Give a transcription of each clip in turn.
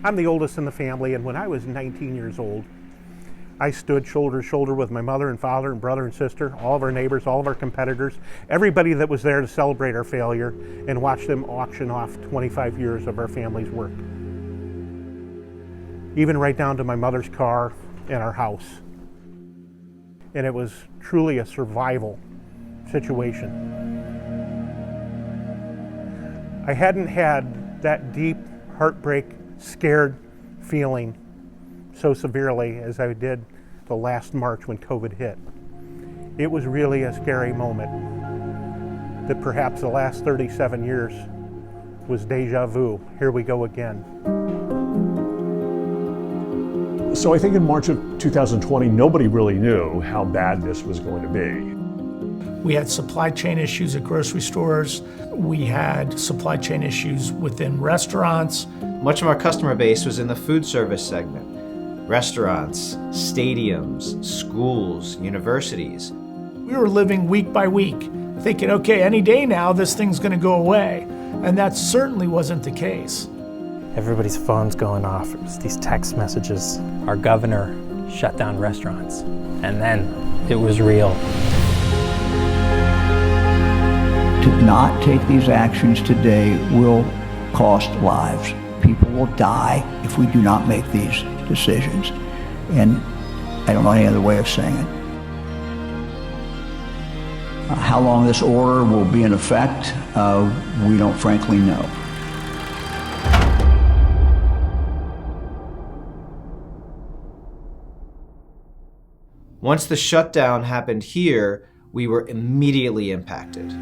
I'm the oldest in the family, and when I was 19 years old, I stood shoulder to shoulder with my mother and father and brother and sister, all of our neighbors, all of our competitors, everybody that was there to celebrate our failure, and watch them auction off 25 years of our family's work. Even right down to my mother's car and our house. And it was truly a survival situation. I hadn't had that deep heartbreak, scared feeling so severely as I did the last March when COVID hit. It was really a scary moment that perhaps the last 37 years was deja vu. Here we go again. So I think in March of 2020, nobody really knew how bad this was going to be. We had supply chain issues at grocery stores. We had supply chain issues within restaurants. Much of our customer base was in the food service segment. Restaurants, stadiums, schools, universities. We were living week by week, thinking, okay, any day now this thing's gonna go away. And that certainly wasn't the case. Everybody's phone's going off. It was these text messages. Our governor shut down restaurants. And then it was real. To not take these actions today will cost lives. People will die if we do not make these decisions. And I don't know any other way of saying it. How long this order will be in effect, we don't frankly know. Once the shutdown happened here, we were immediately impacted.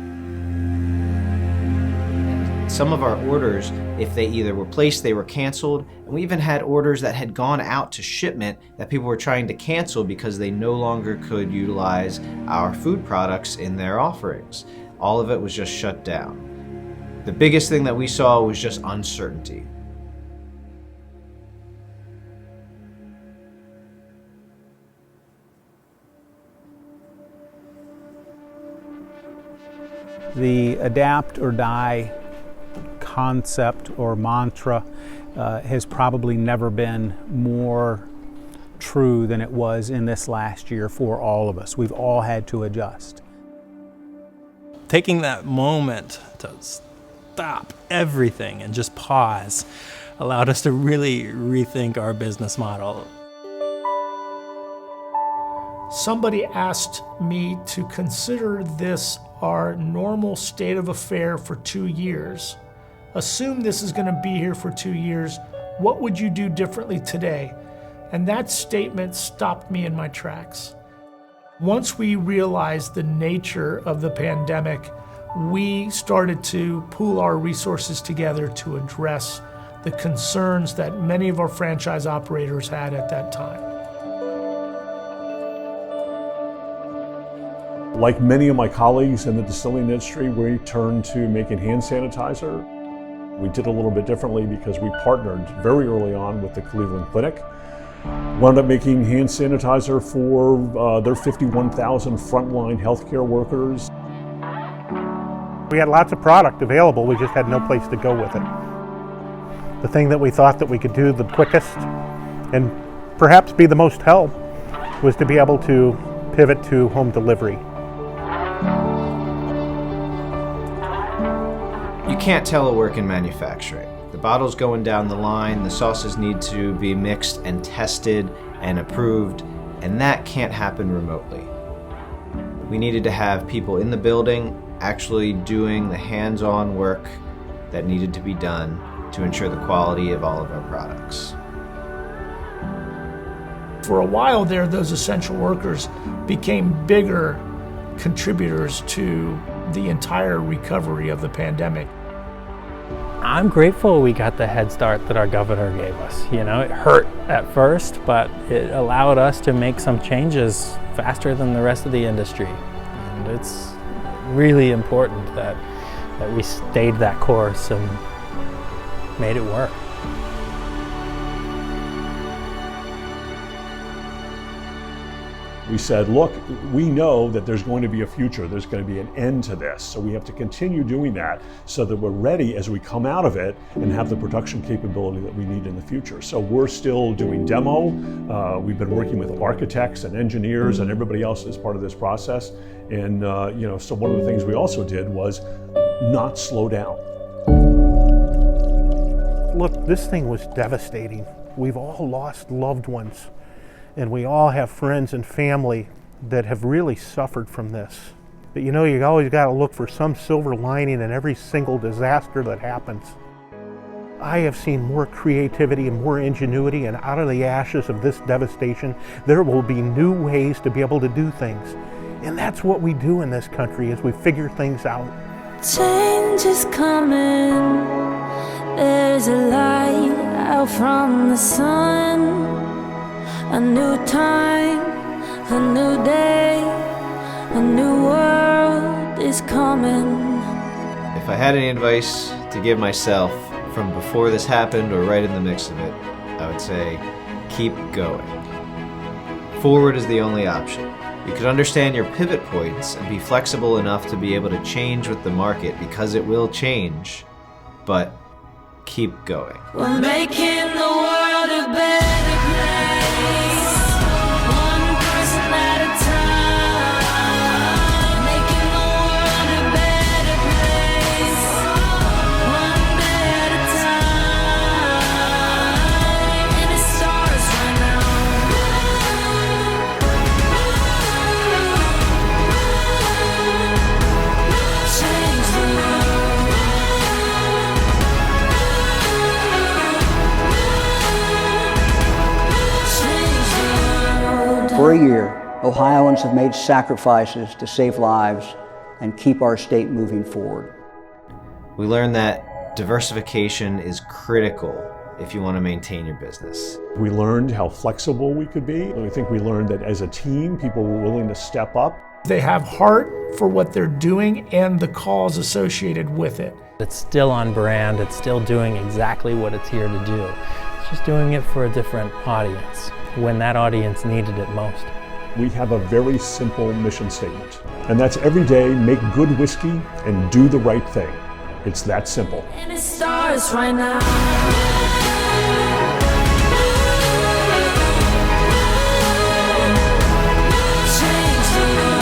Some of our orders, if they either were placed, they were canceled, and we even had orders that had gone out to shipment that people were trying to cancel because they no longer could utilize our food products in their offerings. All of it was just shut down. The biggest thing that we saw was just uncertainty. The adapt or die concept or mantra has probably never been more true than it was in this last year for all of us. We've all had to adjust. Taking that moment to stop everything and just pause allowed us to really rethink our business model. Somebody asked me to consider this our normal state of affair for 2 years. Assume this is going to be here for 2 years. What would you do differently today? And that statement stopped me in my tracks. Once we realized the nature of the pandemic, we started to pool our resources together to address the concerns that many of our franchise operators had at that time. Like many of my colleagues in the distilling industry, we turned to making hand sanitizer. We did a little bit differently because we partnered very early on with the Cleveland Clinic. Wound up making hand sanitizer for their 51,000 frontline healthcare workers. We had lots of product available, we just had no place to go with it. The thing that we thought that we could do the quickest and perhaps be the most help was to be able to pivot to home delivery. You can't telework in manufacturing. The bottle's going down the line, the sauces need to be mixed and tested and approved, and that can't happen remotely. We needed to have people in the building actually doing the hands-on work that needed to be done to ensure the quality of all of our products. For a while there, those essential workers became bigger contributors to the entire recovery of the pandemic. I'm grateful we got the head start that our governor gave us. You know, it hurt at first, but it allowed us to make some changes faster than the rest of the industry. And it's really important that we stayed that course and made it work. We said, look, we know that there's going to be a future, there's going to be an end to this, so we have to continue doing that so that we're ready as we come out of it and have the production capability that we need in the future. So we're still doing demo, we've been working with architects and engineers and everybody else as part of this process, and so one of the things we also did was not slow down. Look, this thing was devastating. We've all lost loved ones. And we all have friends and family that have really suffered from this. But you always got to look for some silver lining in every single disaster that happens. I have seen more creativity and more ingenuity, and out of the ashes of this devastation, there will be new ways to be able to do things. And that's what we do in this country, is we figure things out. Change is coming. There's a light out from the sun. A new time, a new day, a new world is coming. If I had any advice to give myself from before this happened or right in the mix of it, I would say keep going. Forward is the only option. You could understand your pivot points and be flexible enough to be able to change with the market, because it will change, but keep going. We're making the world a better place, one person at a time. Making the world a better place, one day at a time. And it starts right now. Change the world. For a year, Ohioans have made sacrifices to save lives and keep our state moving forward. We learned that diversification is critical if you want to maintain your business. We learned how flexible we could be. And I think we learned that as a team, people were willing to step up. They have heart for what they're doing and the cause associated with it. It's still on brand, it's still doing exactly what it's here to do. It's just doing it for a different audience, when that audience needed it most. We have a very simple mission statement, and that's every day make good whiskey and do the right thing. It's that simple. And it starts right now. Change the world.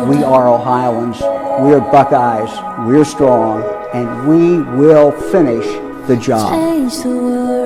We are Ohioans, we are Buckeyes, we're strong, and we will finish the job. Change the world.